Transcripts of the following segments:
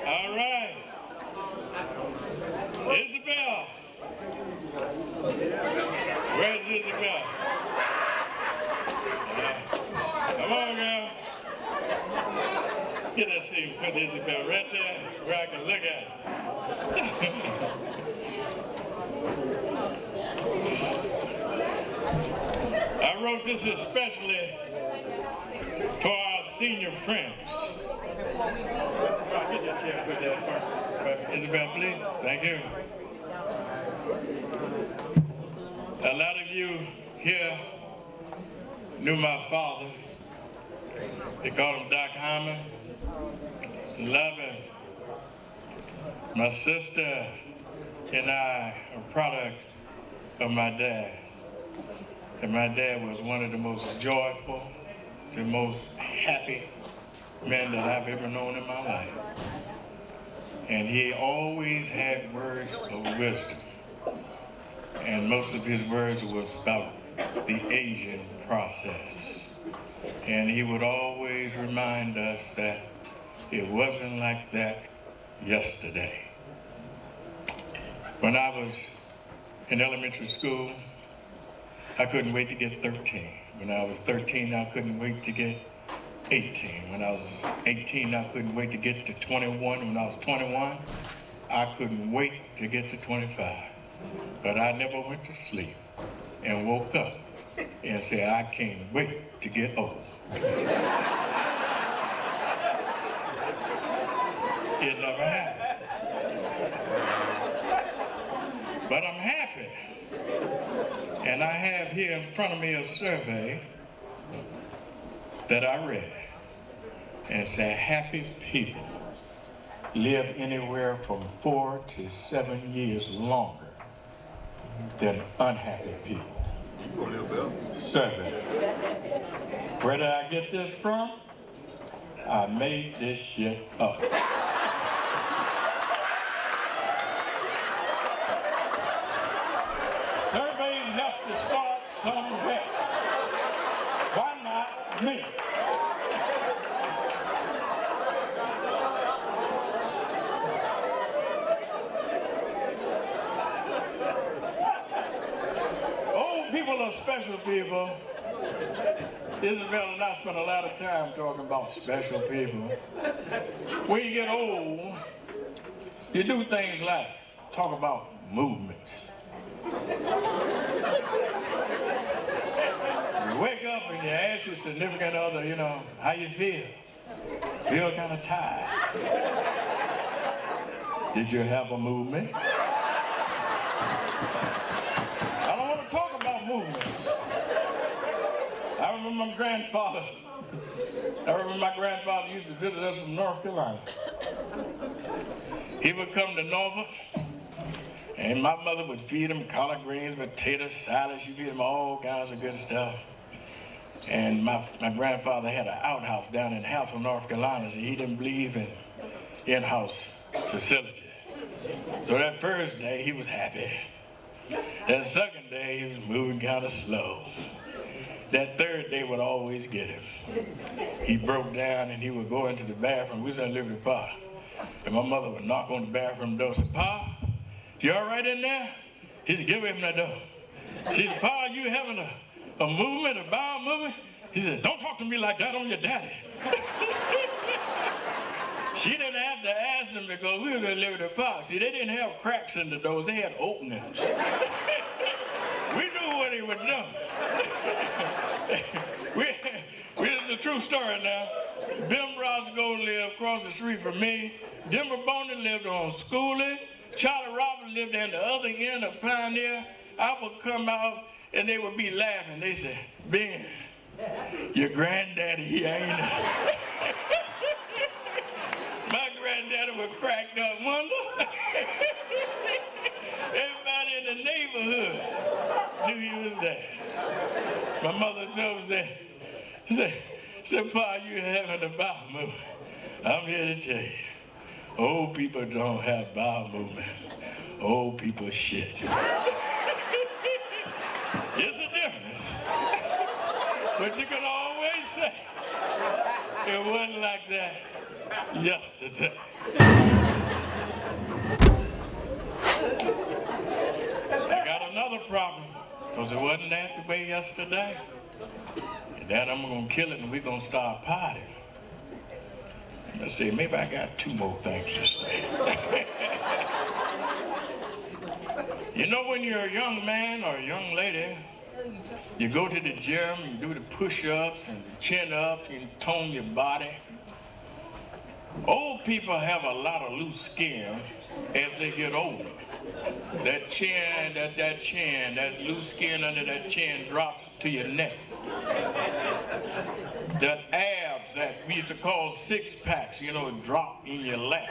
All right. Isabel. Where's Isabel? Come on, girl. Get that seat. Put Isabel right there where I can look at it. I wrote this especially for our senior friends. Get that chair, put that for Isabel, please. Thank you. A lot of you here knew my father. They called him Doc Hyman. Love him. My sister and I are a product of my dad. And my dad was one of the most joyful, the most happy men that I've ever known in my life. And he always had words of wisdom. And most of his words was about the Asian process. And he would always remind us that it wasn't like that yesterday. When I was in elementary school, I couldn't wait to get 13. When I was 13, I couldn't wait to get 18. When I was 18, I couldn't wait to get to 21. When I was 21, I couldn't wait to get to 25. But I never went to sleep and woke up and said, I can't wait to get old. It never happened. But I'm happy. And I have here in front of me a survey that I read. And it said, happy people live anywhere from 4 to 7 years longer than unhappy people. Survey. Where did I get this from? I made this shit up. Surveys have to start somewhere. Why not me? Old people are special people. Isabel and I spent a lot of time talking about special people. When you get old, you do things like talk about movements. You wake up and you ask your significant other, you know, how you feel? Feel kind of tired. Did you have a movement? I don't want to talk about movements. I remember my grandfather. My grandfather used to visit us from North Carolina. He would come to Norfolk, and my mother would feed him collard greens, potatoes, salad. She'd feed him all kinds of good stuff. And my grandfather had an outhouse down in Hassel, North Carolina, so he didn't believe in in-house facilities. So that first day, he was happy. That second day, he was moving kind of slow. That third day would always get him. He broke down and he would go into the bathroom. We was in Liberty Park. And my mother would knock on the bathroom door and say, Pa, you all right in there? He said, give him that door. She said, Pa, are you having a movement, a bowel movement? He said, don't talk to me like that, I'm your daddy. She didn't have to ask him because we were in Liberty Park. See, they didn't have cracks in the doors, they had openings. We knew what he was doing. This is a true story now. Bim Roscoe lived across the street from me. Denver Boney lived on Schoolie. Charlie Roberts lived at the other end of Pioneer. I would come out and they would be laughing. They said, Ben, your granddaddy, he ain't it. My granddaddy was cracked up, wonder. Everybody in the neighborhood knew he was there. My mother told me, said, Pa, you having a bowel movement. I'm here to tell you, Old people don't have bowel movements. Old people shit. It's a difference. But you can always say, it wasn't like that yesterday. I got another problem, because it wasn't that way yesterday. And then I'm going to kill it and we're going to start partying. Let's see, maybe I got 2 more things to say. You know, when you're a young man or a young lady, you go to the gym, you do the push-ups and the chin-ups, you tone your body. Old people have a lot of loose skin as they get older. That chin, that loose skin under that chin drops to your neck. That abs that we used to call 6-packs, you know, drop in your lap.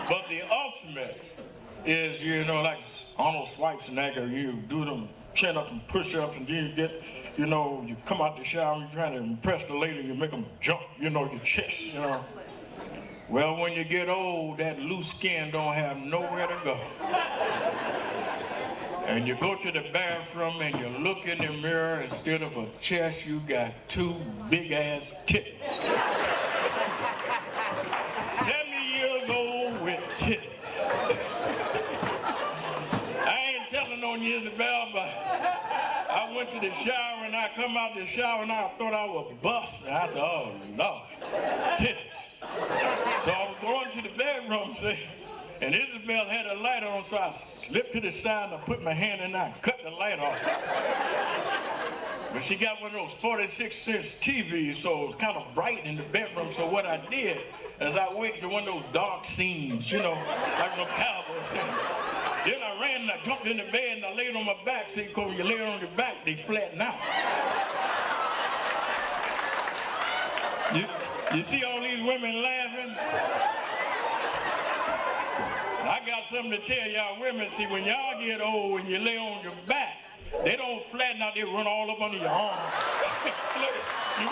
But the ultimate is, you know, like Arnold Schwarzenegger, you do them chin-ups and push-ups, and then you get, you know, you come out the shower and you're trying to impress the lady, you make them jump, you know, your chest, you know. Well, when you get old, that loose skin don't have nowhere to go. And you go to the bathroom and you look in the mirror, instead of a chest, you got 2 big-ass titties. 70 years old with titties. I ain't telling on you, Isabel, but I went to the shower and I come out the shower and I thought I was buff. And I said, oh, Lord, titties. So I was going to the bedroom, see, and Isabel had a light on, so I slipped to the side and I put my hand in there and cut the light off. But she got one of those 46-inch TVs, so it was kind of bright in the bedroom. So what I did is I waited to one of those dark scenes, you know, like no cowboy scene. Then I ran and I jumped in the bed and I laid on my back. See, because when you lay on your back, they flatten out. You see all these women laughing? I got something to tell y'all women. See, when y'all get old, when you lay on your back, they don't flatten out, they run all up under your arms. Look, you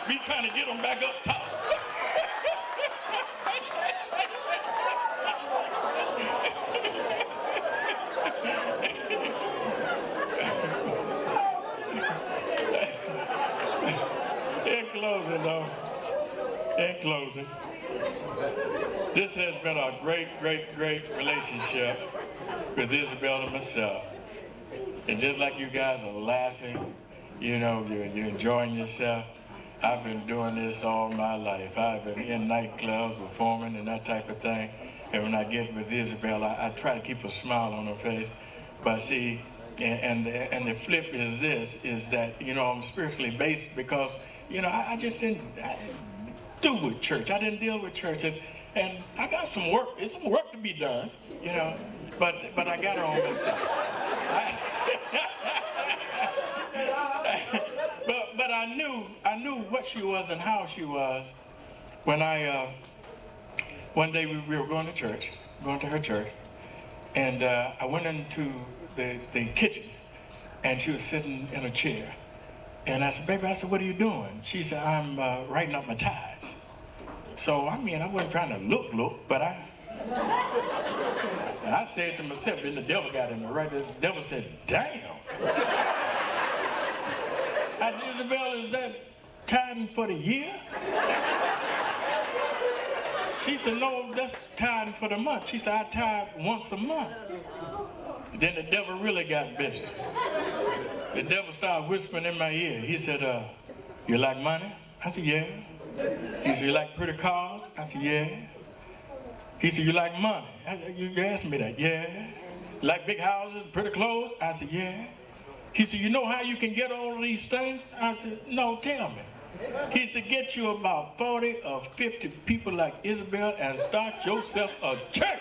be trying to get them back up top. In closing, this has been a great relationship with Isabel and myself. And just like you guys are laughing, you know, you're enjoying yourself, I've been doing this all my life. I've been in nightclubs, performing and that type of thing. And when I get with Isabel, I try to keep a smile on her face. But see, and the flip is this, is that, you know, I'm spiritually based because, you know, I just didn't do with church. I didn't deal with church. And I got some work. There's some work to be done, you know. But I got her on this side. But I knew what she was and how she was when one day we were going to church, going to her church, and I went into the kitchen, and she was sitting in a chair. And I said, baby, I said, what are you doing? She said, I'm writing up my tithes. So, I mean, I wasn't trying to look, but I said to myself, then the devil got in me, right? The devil said, damn. I said, Isabel, is that tithing for the year? She said, no, that's tithing for the month. She said, I tithe once a month. Then the devil really got busy. The devil started whispering in my ear. He said, you like money? I said, yeah. He said, you like pretty cars? I said, yeah. He said, you like money? You asked me that. Yeah. Like big houses, pretty clothes? I said, yeah. He said, you know how you can get all of these things? I said, no, tell me. He said, get you about 40 or 50 people like Isabel and start yourself a church.